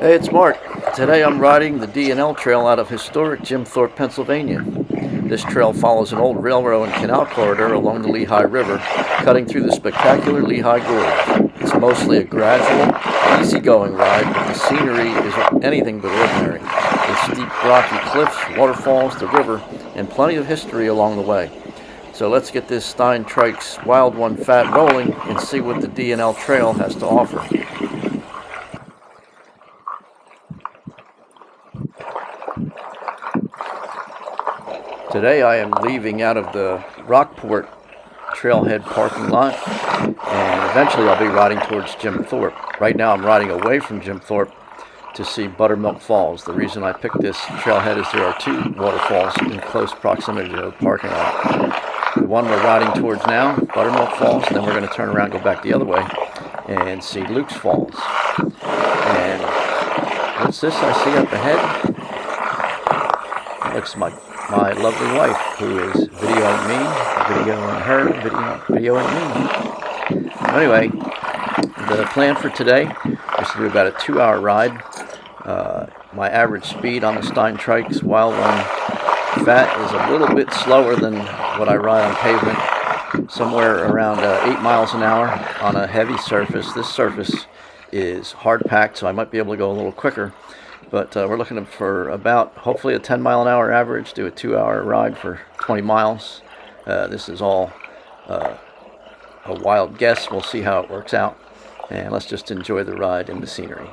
Hey, it's Mark. Today I'm riding the D&L trail out of historic Jim Thorpe, Pennsylvania. This trail follows an old railroad and canal corridor along the Lehigh River, cutting through the spectacular Lehigh Gorge. It's mostly a gradual, easygoing ride, but the scenery is anything but ordinary, with steep rocky cliffs, waterfalls, the river, and plenty of history along the way. So let's get this Steintrikes Wild One Fat rolling and see what the D&L trail has to offer. Today I am leaving out of the Rockport trailhead parking lot, and eventually I'll be riding towards Jim Thorpe. Right now I'm riding away from Jim Thorpe to see Buttermilk Falls. The reason I picked this trailhead is there are two waterfalls in close proximity to the parking lot. The one we're riding towards now, Buttermilk Falls, and then we're going to turn around and go back the other way and see Luke's Falls. And what's this I see up ahead? It looks like my lovely wife, who is videoing me, videoing her, videoing me. Anyway, the plan for today is to do about a 2-hour ride. My average speed on the Steintrikes Wild One Fat is a little bit slower than what I ride on pavement, somewhere around 8 miles an hour on a heavy surface. This surface is hard packed, so I might be able to go a little quicker. But we're looking for about, hopefully, a 10-mile-an-hour average, do a 2-hour ride for 20 miles. This is all a wild guess. We'll see how it works out. And let's just enjoy the ride and the scenery.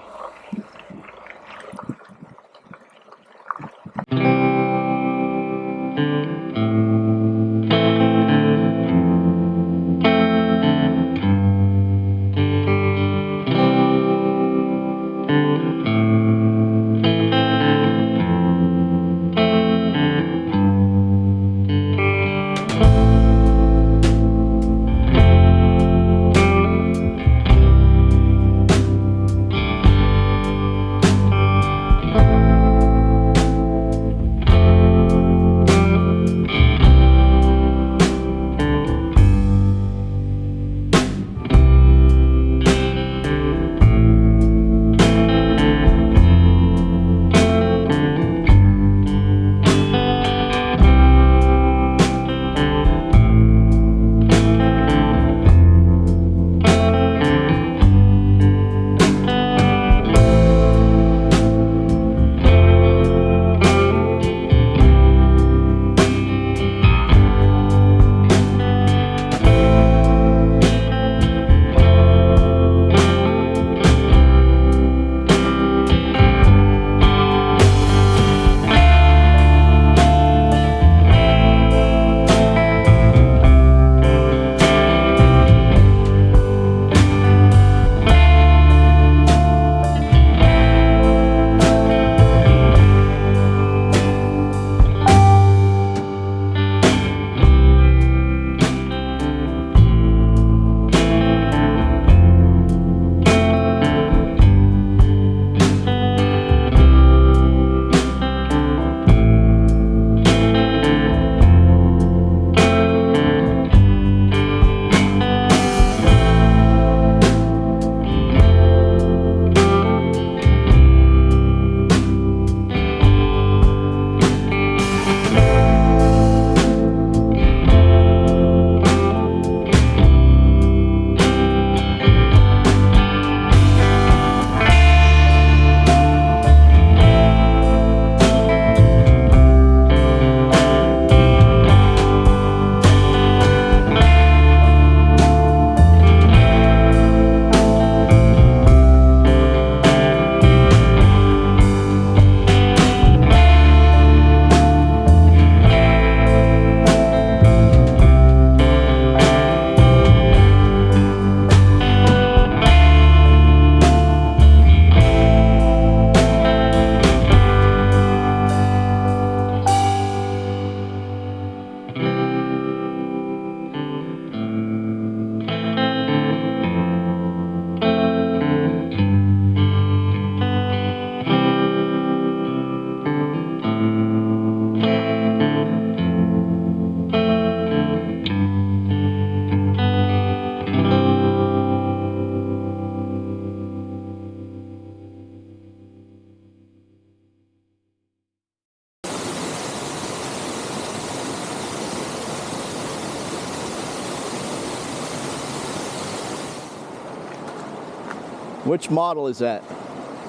Which model is that?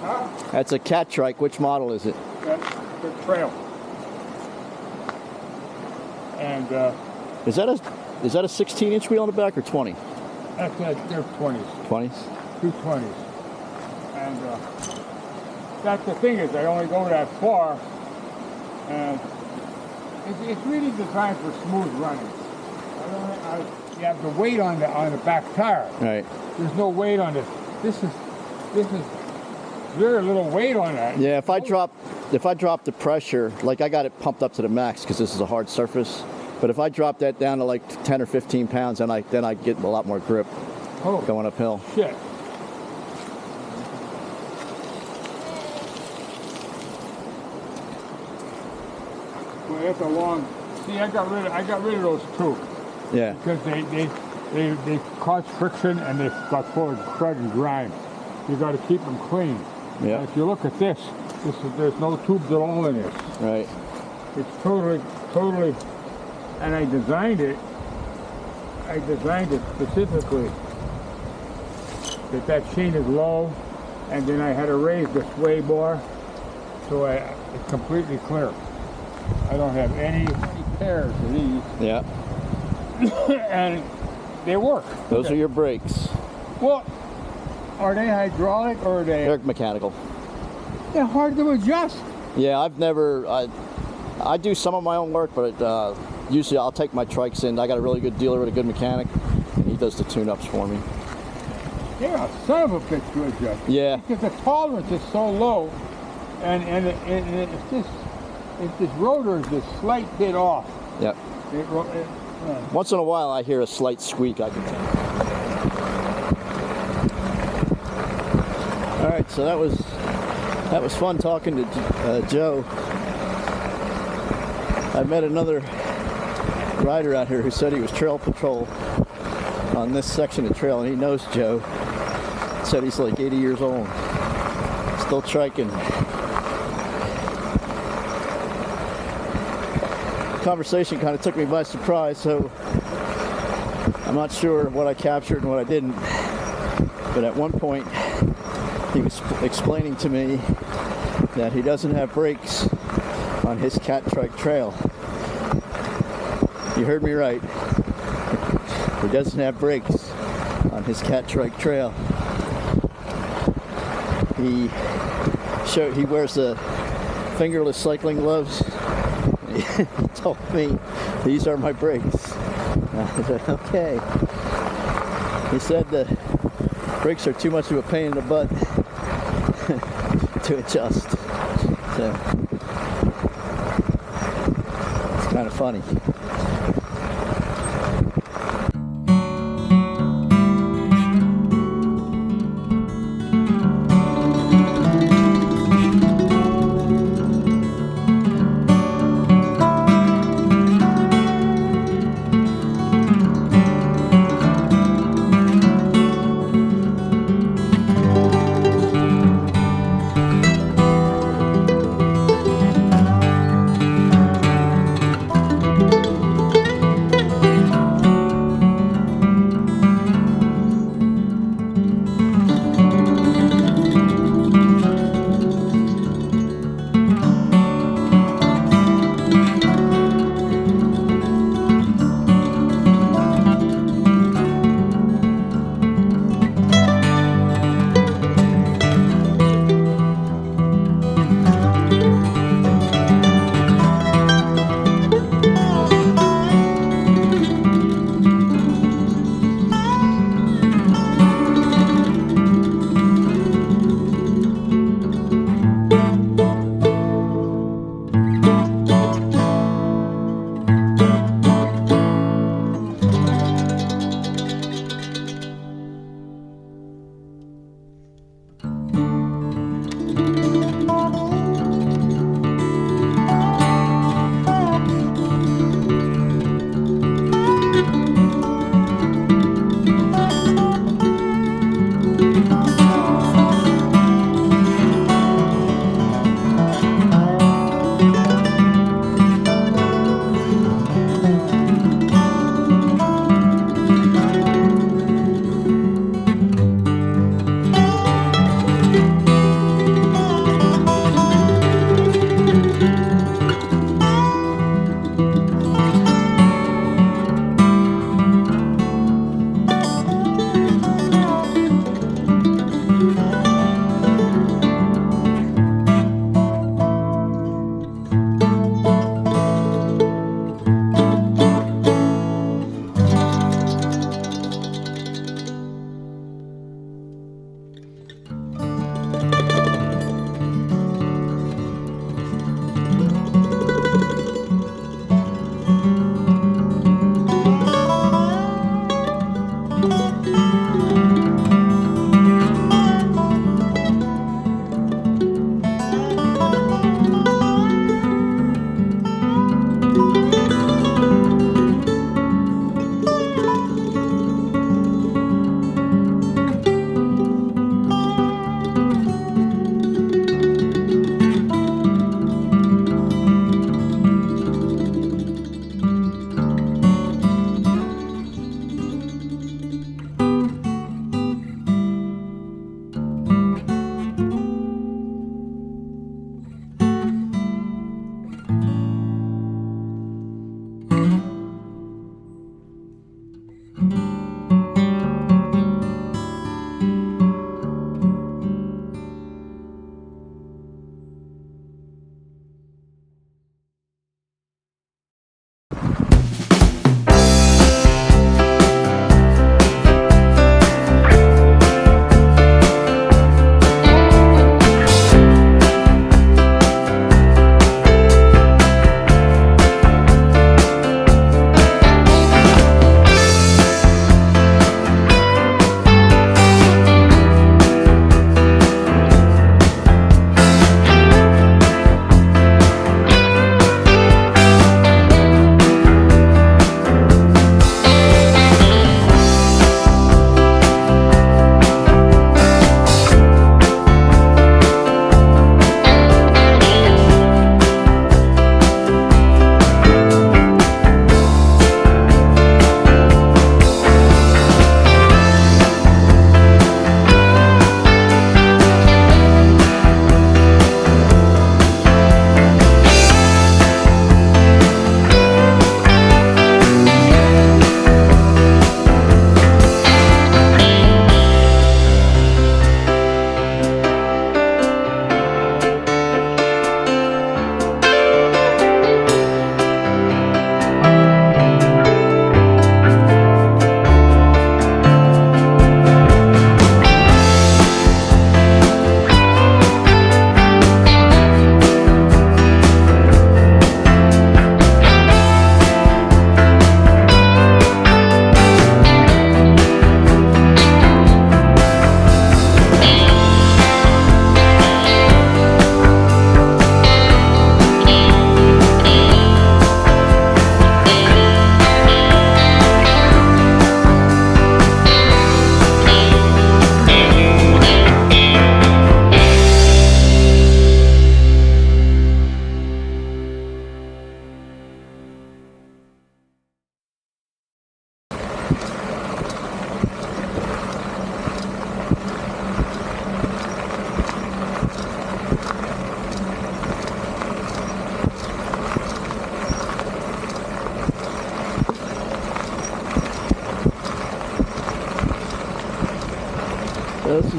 Huh? That's a cat trike. Which model is it? That's the trail. And Is that a 16-inch wheel on the back or 20? that's they're 20s. 20s? 220s. And that's the thing is I only go that far, and it's really designed for smooth running. You have the weight on the back tire. Right. There's no weight on this. This is very little weight on that. Yeah, if I drop the pressure, like I got it pumped up to the max because this is a hard surface. But if I drop that down to like 10 or 15 pounds, then I get a lot more grip going uphill. Shit. Well, that's a long. See, I got rid of those two. Yeah. Because they cause friction and they got full of crud and grime. You got to keep them clean. Yeah. And if you look at this there's no tubes at all in this. Right. It's totally. And I designed it specifically that chain is low, and then I had to raise the sway bar so it's completely clear. I don't have any pairs of these. Yeah. And they work. Those are your brakes. Well, are they hydraulic or are they? They're mechanical. They're hard to adjust. Yeah, I do some of my own work, but usually I'll take my trikes in. I got a really good dealer with a good mechanic, and he does the tune-ups for me. They're a son of a bitch to adjust. Yeah. Because the tolerance is so low, and it's this rotor is this slight bit off. Yep. Once in a while, I hear a slight squeak. I can tell. All right, so that was fun talking to Joe. I met another rider out here who said he was trail patrol on this section of trail, and he knows Joe. Said he's like 80 years old, still triking. Conversation kind of took me by surprise, so I'm not sure what I captured and what I didn't. But at one point, he was explaining to me that he doesn't have brakes on his cat trike trail. You heard me right. He doesn't have brakes on his cat trike trail. He wears the fingerless cycling gloves. He told me, these are my brakes. I said, okay. He said the brakes are too much of a pain in the butt to adjust. So, it's kind of funny.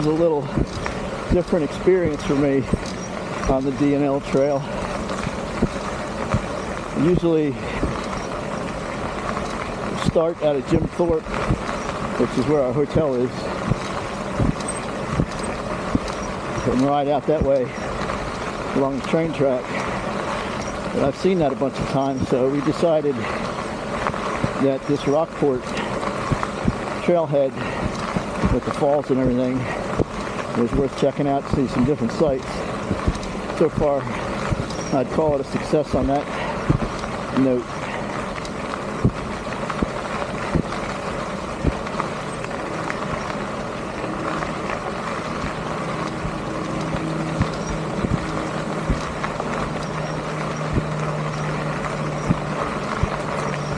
is a little different experience for me on the D&L trail. Usually start out of Jim Thorpe, which is where our hotel is, and ride out that way along the train track. But I've seen that a bunch of times, so we decided that this Rockport trailhead with the falls and everything was worth checking out to see some different sights. So far, I'd call it a success on that note.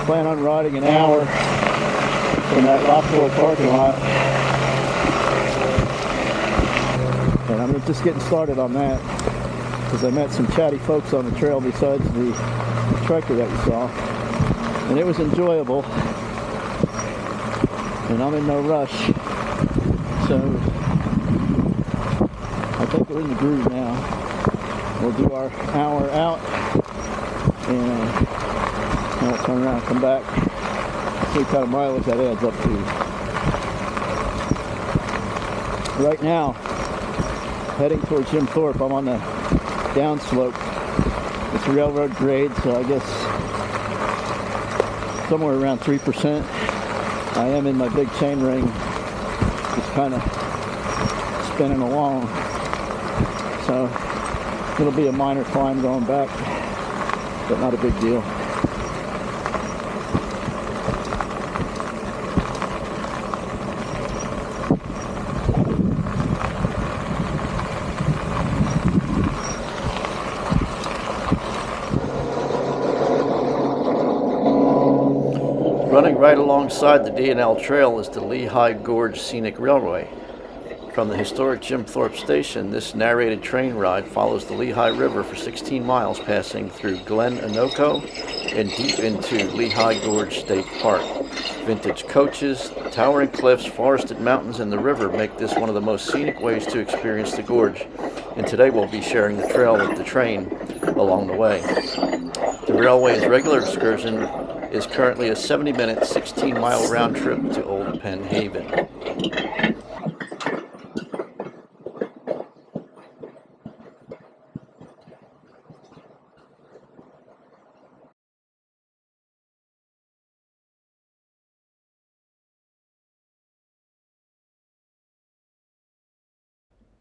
Plan on riding an hour from that Rockport parking lot. And I'm just getting started on that because I met some chatty folks on the trail besides the Triker that you saw. And it was enjoyable. And I'm in no rush. So I think we're in the groove now. We'll do our hour out and we'll turn around and come back, see what kind of mileage that adds up to. Right now, heading towards Jim Thorpe, I'm on the downslope. It's railroad grade, so I guess somewhere around 3%. I am in my big chain ring, just kind of spinning along. So it'll be a minor climb going back, but not a big deal. Running right alongside the D&L Trail is the Lehigh Gorge Scenic Railway. From the historic Jim Thorpe Station, this narrated train ride follows the Lehigh River for 16 miles, passing through Glen, Onoko, and deep into Lehigh Gorge State Park. Vintage coaches, towering cliffs, forested mountains, and the river make this one of the most scenic ways to experience the gorge. And today we'll be sharing the trail with the train along the way. The railway's regular excursion is currently a 70-minute, 16-mile round trip to Old Penn Haven.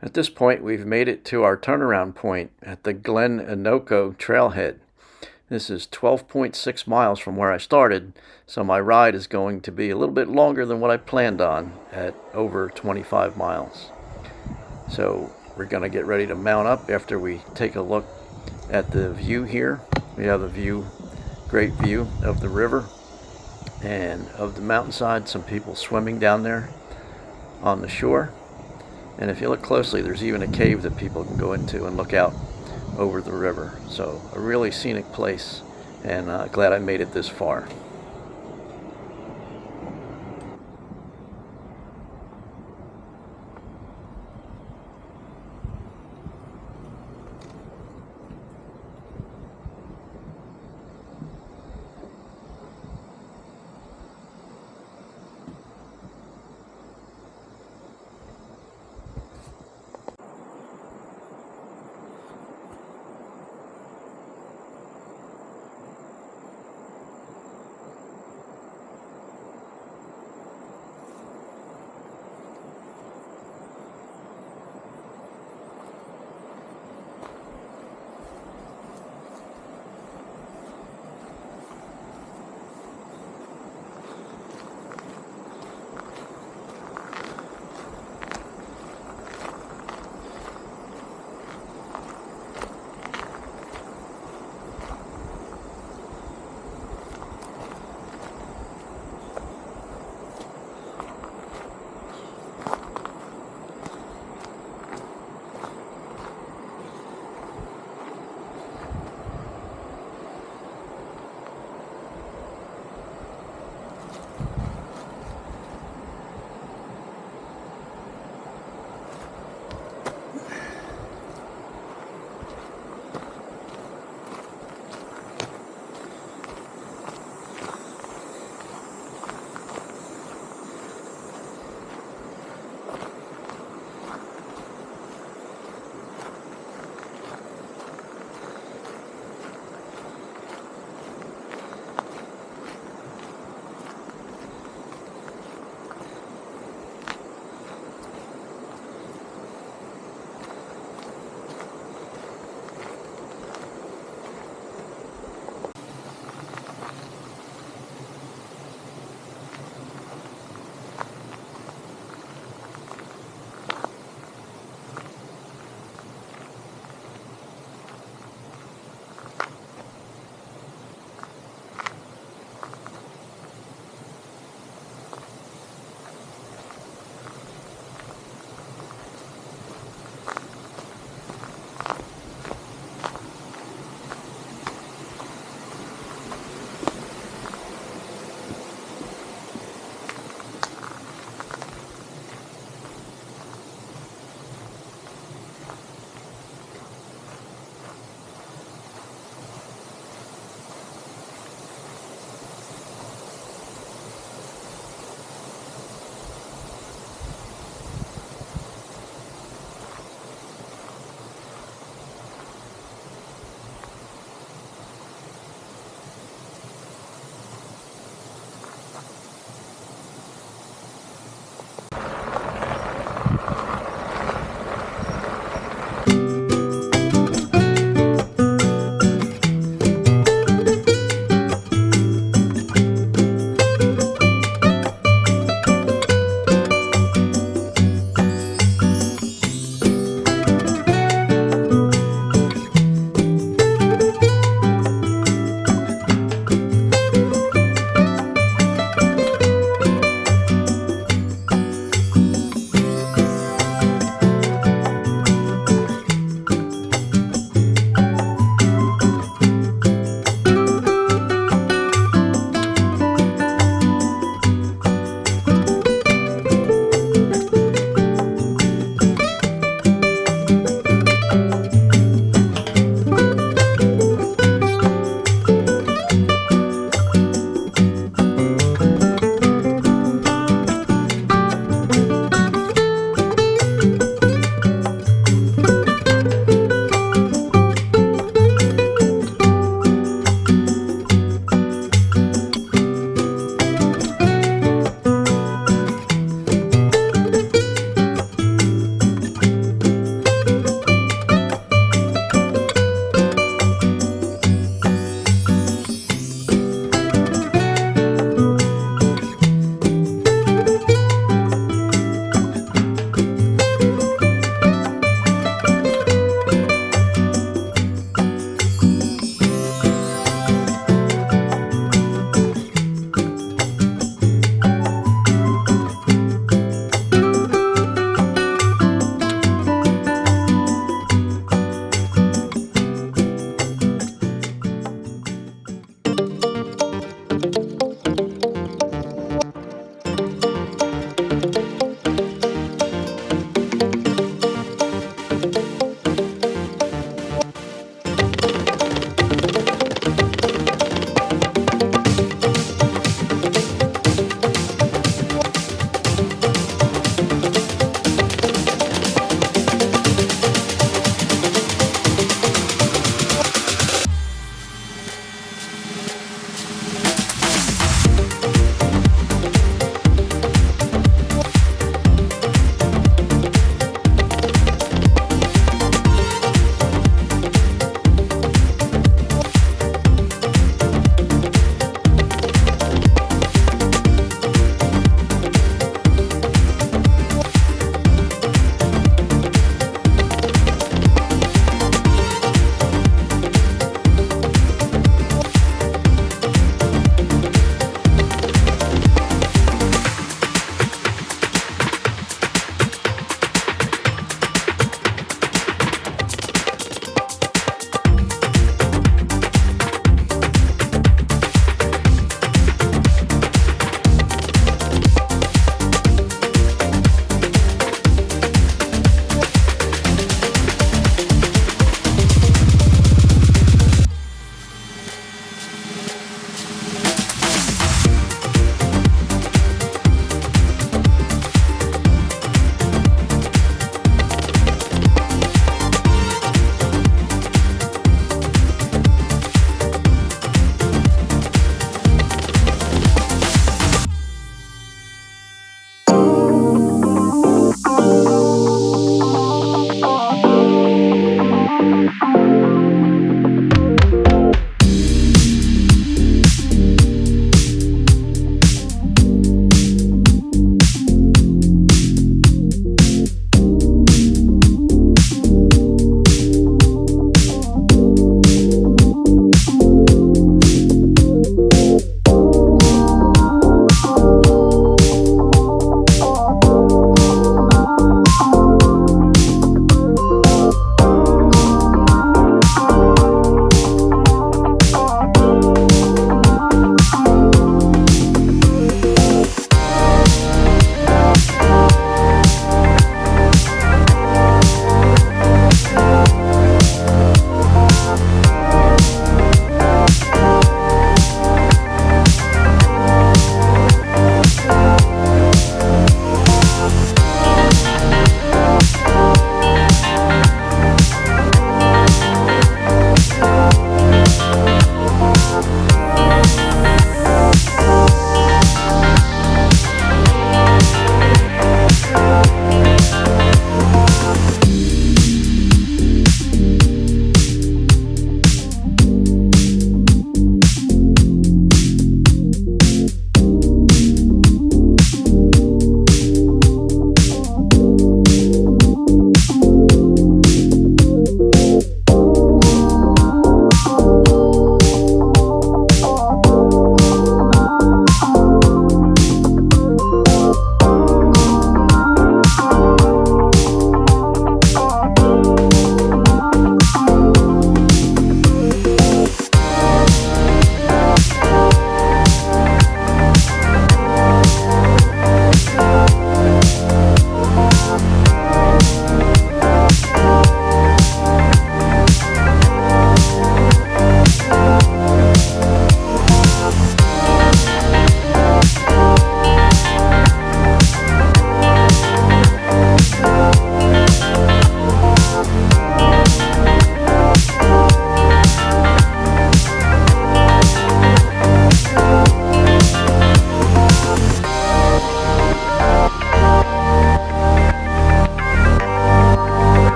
At this point, we've made it to our turnaround point at the Glen Onoko trailhead. This is 12.6 miles from where I started, so my ride is going to be a little bit longer than what I planned on at over 25 miles. So we're going to get ready to mount up after we take a look at the view here. We have a view, great view of the river and of the mountainside, some people swimming down there on the shore. And if you look closely, there's even a cave that people can go into and look out over the river. So a really scenic place, and glad I made it this far.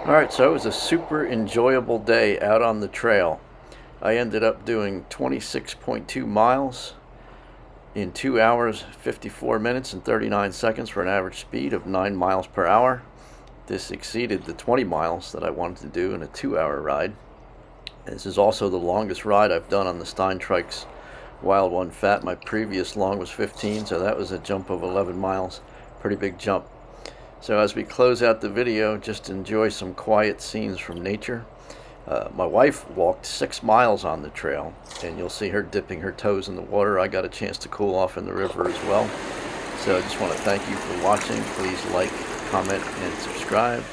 Alright, so it was a super enjoyable day out on the trail. I ended up doing 26.2 miles in 2 hours, 54 minutes, and 39 seconds for an average speed of 9 miles per hour. This exceeded the 20 miles that I wanted to do in a 2-hour ride. This is also the longest ride I've done on the Steintrikes Wild One Fat. My previous long was 15, so that was a jump of 11 miles. Pretty big jump. So as we close out the video, just enjoy some quiet scenes from nature. My wife walked 6 miles on the trail, and you'll see her dipping her toes in the water. I got a chance to cool off in the river as well. So I just want to thank you for watching. Please like, comment, and subscribe,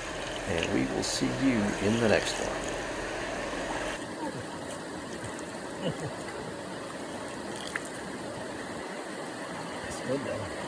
and we will see you in the next one. It's good though.